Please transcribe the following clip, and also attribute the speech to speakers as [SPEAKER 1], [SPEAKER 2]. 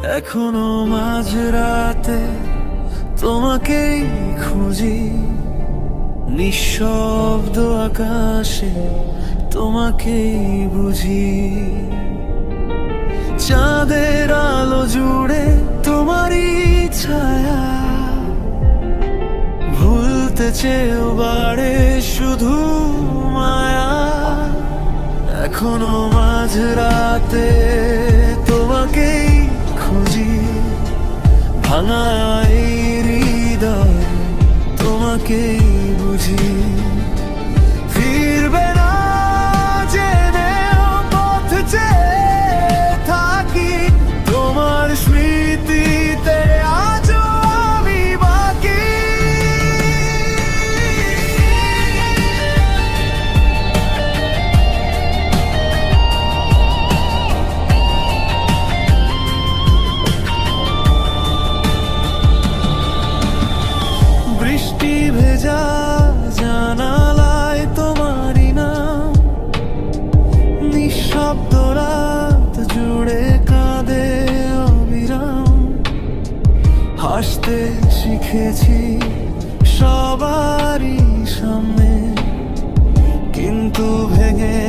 [SPEAKER 1] এখনো মাঝরাতে তোমাকেই খুঁজি, নিঃশব্দ আকাশে তোমাকেই বুঝি। চাঁদের আলো জুড়ে তোমারই ছায়া, ভুলতে চেয়েও বাড়ে শুধু মায়া। এখনো মাঝরাতে তোমাকেই খুঁজি, ভাঙা এই হৃদয় তোমাকেই বুঝি। ফিরবে না জেনেও পথ চেয়ে থাকি, তোমার স্মৃতিতে আজও আমি বাকি। বৃষ্টি ভেজা জানালায় তোমারই নাম, নিঃশব্দ রাত জুড়ে কাঁদে অবিরাম। হাসতে শিখেছি সবারই সামনে, কিন্তু ভেঙে